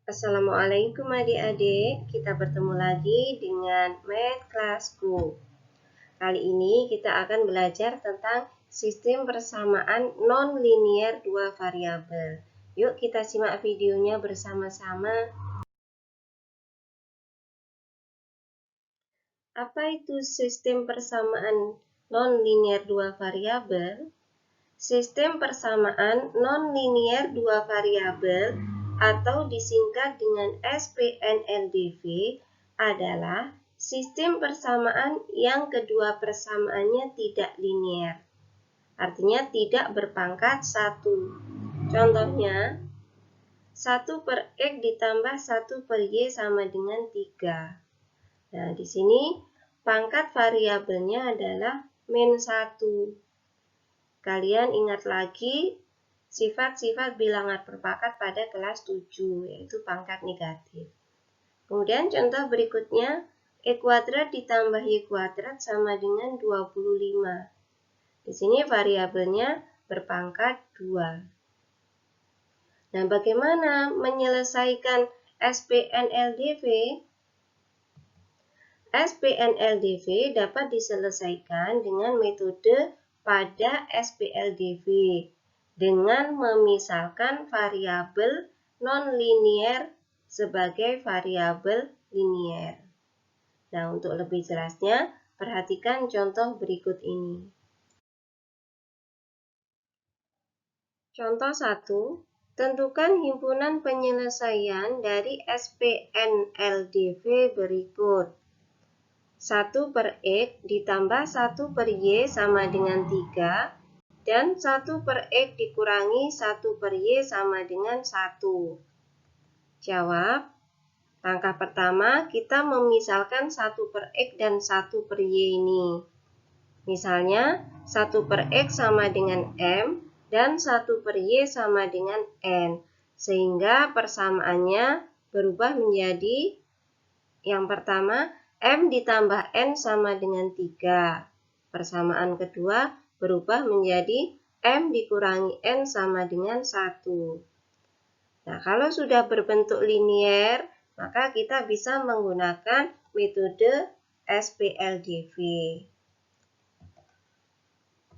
Assalamualaikum adik-adik, kita bertemu lagi dengan Math Classku. Kali ini kita akan belajar tentang sistem persamaan non-linear dua variabel. Yuk kita simak videonya bersama-sama. Apa itu sistem persamaan non-linear dua variabel? Sistem persamaan non-linear dua variabel atau disingkat dengan SPNLDV adalah sistem persamaan yang kedua persamaannya tidak linear. Artinya tidak berpangkat 1. Contohnya, 1 per X ditambah 1 per Y sama dengan 3. Nah, di sini pangkat variabelnya adalah min 1. Kalian ingat lagi sifat-sifat bilangan berpangkat pada kelas 7, yaitu pangkat negatif. Kemudian contoh berikutnya, E kuadrat ditambah Y kuadrat sama dengan 25. Di sini variabelnya berpangkat 2. Nah, bagaimana menyelesaikan SPNLDV? SPNLDV dapat diselesaikan dengan metode pada SPLDV dengan memisalkan variabel non-linear sebagai variabel linear. Nah, untuk lebih jelasnya, perhatikan contoh berikut ini. Contoh 1, tentukan himpunan penyelesaian dari SPNLDV berikut. 1 per X ditambah 1 per Y sama dengan 3 dan 1 per X dikurangi 1 per Y sama dengan 1. Jawab. Langkah pertama kita memisalkan 1 per X dan 1 per Y ini. Misalnya 1 per X sama dengan M dan 1 per Y sama dengan N. Sehingga persamaannya berubah menjadi yang pertama M ditambah N sama dengan 3. Persamaan kedua berubah menjadi M dikurangi N sama dengan 1. Nah, kalau sudah berbentuk linear, maka kita bisa menggunakan metode SPLDV.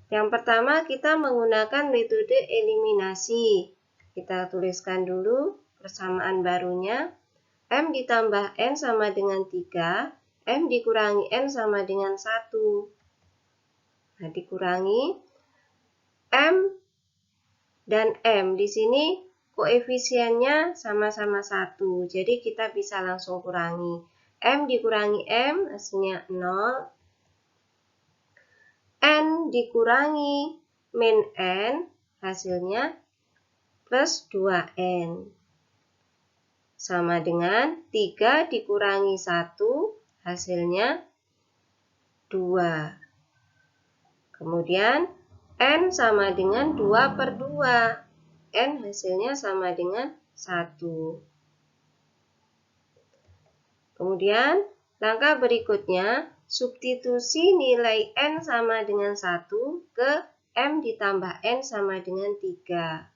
Yang pertama kita menggunakan metode eliminasi. Kita tuliskan dulu persamaan barunya. M ditambah N sama dengan 3. M dikurangi N sama dengan 1. Nah, dikurangi M dan M. Di sini koefisiennya sama-sama 1. Jadi kita bisa langsung kurangi. M dikurangi M hasilnya 0. N dikurangi min N hasilnya plus 2N. Sama dengan 3 dikurangi 1 hasilnya 2. Kemudian N sama dengan 2 per 2. N hasilnya sama dengan 1. Kemudian langkah berikutnya, substitusi nilai N sama dengan 1 ke M ditambah N sama dengan 3.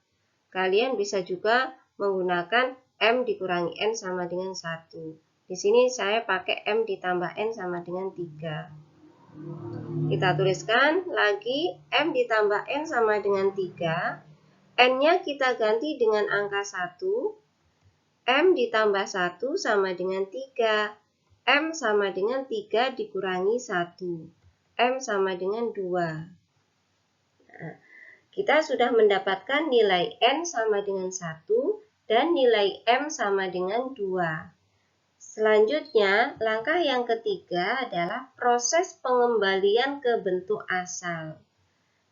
Kalian bisa juga menggunakan M dikurangi N sama dengan 1. Di sini saya pakai M ditambah N sama dengan 3. Kita tuliskan lagi M ditambah N sama dengan 3. N-nya kita ganti dengan angka 1. M ditambah 1 sama dengan 3. M sama dengan 3 dikurangi 1. M sama dengan 2. Nah, kita sudah mendapatkan nilai N sama dengan 1 dan nilai M sama dengan 2. Selanjutnya, langkah yang ketiga adalah proses pengembalian ke bentuk asal.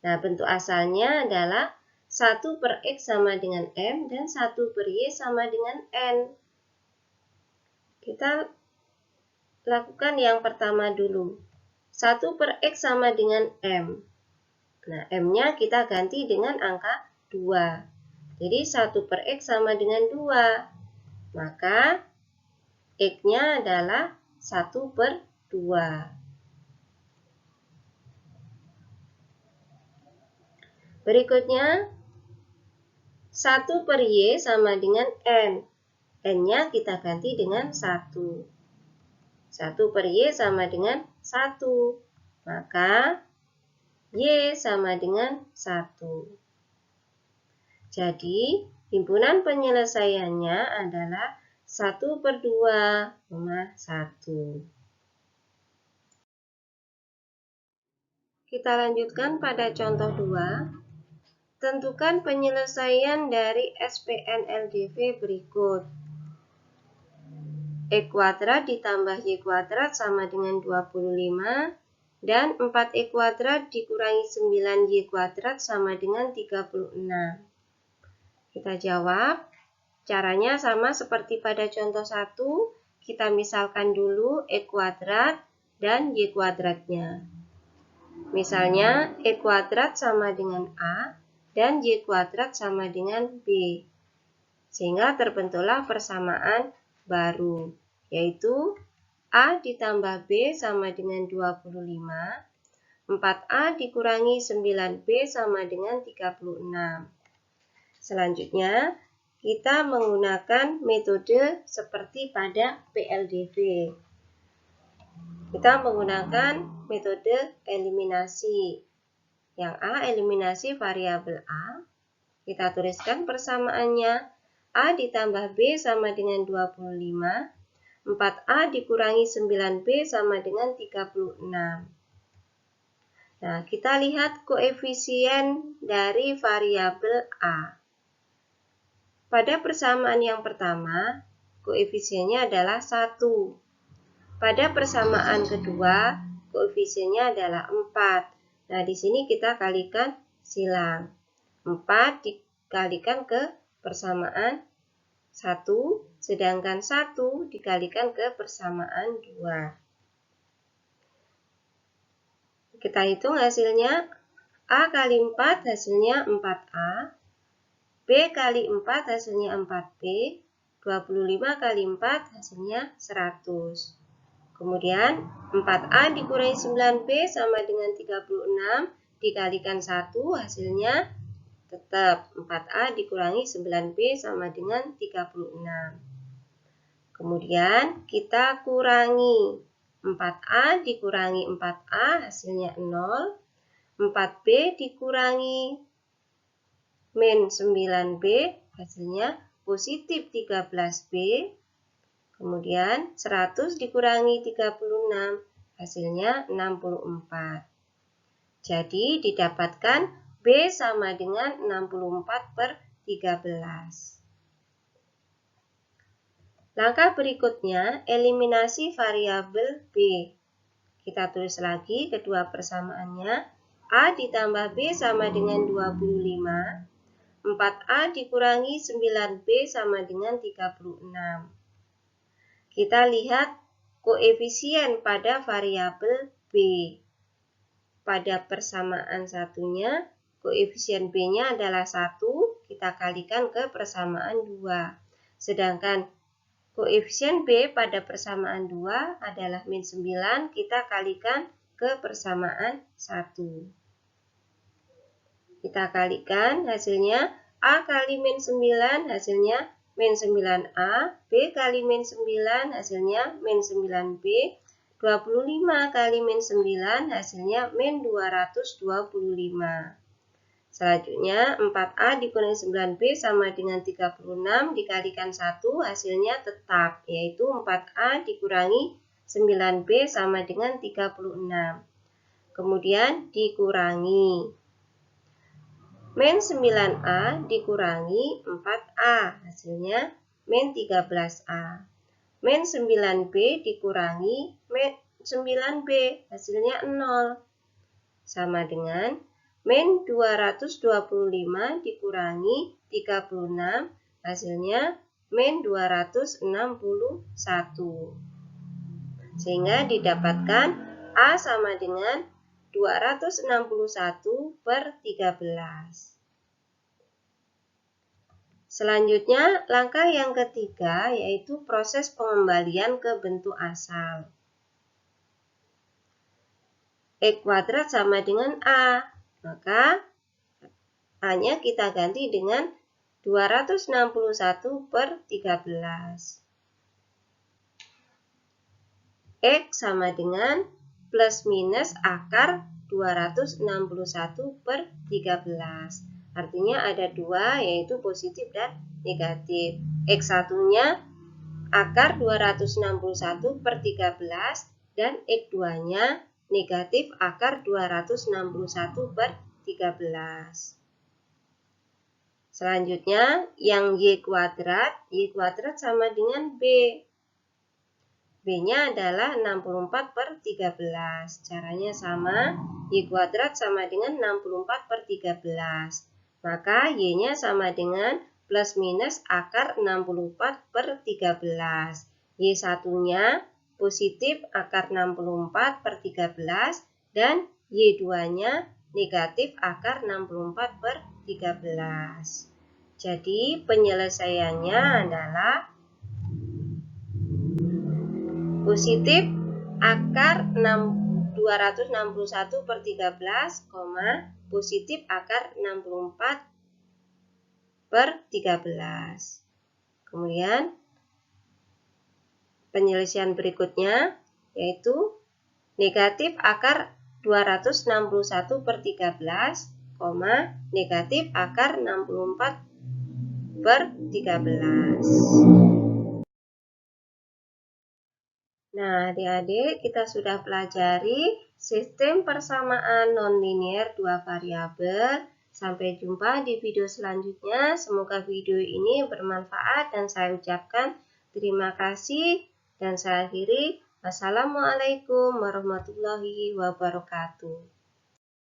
Nah, bentuk asalnya adalah 1 per X sama dengan M dan 1 per Y sama dengan N. Kita lakukan yang pertama dulu. 1 per X sama dengan M. Nah, M-nya kita ganti dengan angka 2. Jadi 1 per X sama dengan 2. Maka X-nya adalah 1 per 2. Berikutnya 1 per Y sama dengan N. N-nya kita ganti dengan 1. 1 per Y sama dengan 1. Maka Y sama dengan 1. Jadi, himpunan penyelesaiannya adalah 1 per 2, 1. Kita lanjutkan pada contoh 2. Tentukan penyelesaian dari SPN LDV berikut. E kuadrat ditambah Y kuadrat sama dengan 25. Dan 4Y kuadrat dikurangi 9Y kuadrat sama dengan 36. Kita jawab. Caranya sama seperti pada contoh 1. Kita misalkan dulu E kuadrat dan Y kuadratnya. Misalnya E kuadrat sama dengan A dan Y kuadrat sama dengan B. Sehingga terbentuklah persamaan baru, yaitu A ditambah B sama dengan 25, 4A dikurangi 9B sama dengan 36. Selanjutnya, kita menggunakan metode seperti pada PLDV. Kita menggunakan metode eliminasi. Yang A, eliminasi variabel A. Kita tuliskan persamaannya. A ditambah B sama dengan 25. 4A dikurangi 9B sama dengan 36. Nah, kita lihat koefisien dari variabel A. Pada persamaan yang pertama, koefisiennya adalah 1. Pada persamaan kedua, koefisiennya adalah 4. Nah, di sini kita kalikan silang. 4 dikalikan ke persamaan 1, sedangkan 1 dikalikan ke persamaan 2. Kita hitung hasilnya. A kali 4 hasilnya 4A. B kali 4 hasilnya 4B. 25 kali 4 hasilnya 100. Kemudian 4A dikurangi 9B sama dengan 36. Dikalikan 1 hasilnya tetap 4A dikurangi 9B sama dengan 36. Kemudian kita kurangi 4A dikurangi 4A hasilnya 0. 4B dikurangi min 9B hasilnya positif 13B. Kemudian 100 dikurangi 36 hasilnya 64. Jadi didapatkan B sama dengan 64 per 13. Langkah berikutnya, eliminasi variabel B. Kita tulis lagi kedua persamaannya. A ditambah B sama dengan 25. 4A dikurangi 9B sama dengan 36. Kita lihat koefisien pada variabel B. Pada persamaan satunya, koefisien B-nya adalah 1, kita kalikan ke persamaan 2. Sedangkan koefisien B pada persamaan 2 adalah min 9, kita kalikan ke persamaan 1. Kita kalikan hasilnya A kali min 9 hasilnya min 9A, B kali min 9 hasilnya min 9B, 25 kali min 9 hasilnya min 225. Selanjutnya 4A dikurangi 9B sama dengan 36 dikalikan 1 hasilnya tetap, yaitu 4A dikurangi 9B sama dengan 36. Kemudian dikurangi min 9A dikurangi 4A hasilnya min 13A. Min 9B dikurangi min 9B hasilnya 0. Sama dengan min 225 dikurangi 36 hasilnya min 261. Sehingga didapatkan A sama dengan 261 per 13. Selanjutnya, langkah yang ketiga yaitu proses pengembalian ke bentuk asal. E kuadrat sama dengan A, maka A-nya kita ganti dengan 261 per 13. X sama dengan plus minus akar 261 per 13. Artinya ada dua, yaitu positif dan negatif. X1-nya akar 261 per 13 dan X2-nya negatif akar 261 per 13. Selanjutnya, yang Y kuadrat sama dengan B. B-nya adalah 64 per 13. Caranya sama, Y kuadrat sama dengan 64 per 13. Maka Y-nya sama dengan plus minus akar 64 per 13. Y1-nya positif akar 64 per 13 dan Y2-nya negatif akar 64 per 13. Jadi penyelesaiannya adalah positif akar 261 per 13, positif akar 64 per 13. Kemudian penyelesaian berikutnya yaitu negatif akar 261 per 13, negatif akar 64 per 13. Nah, adik-adik, kita sudah pelajari sistem persamaan nonlinear dua variabel. Sampai jumpa di video selanjutnya. Semoga video ini bermanfaat dan saya ucapkan terima kasih dan saya akhiri. Wassalamualaikum warahmatullahi wabarakatuh.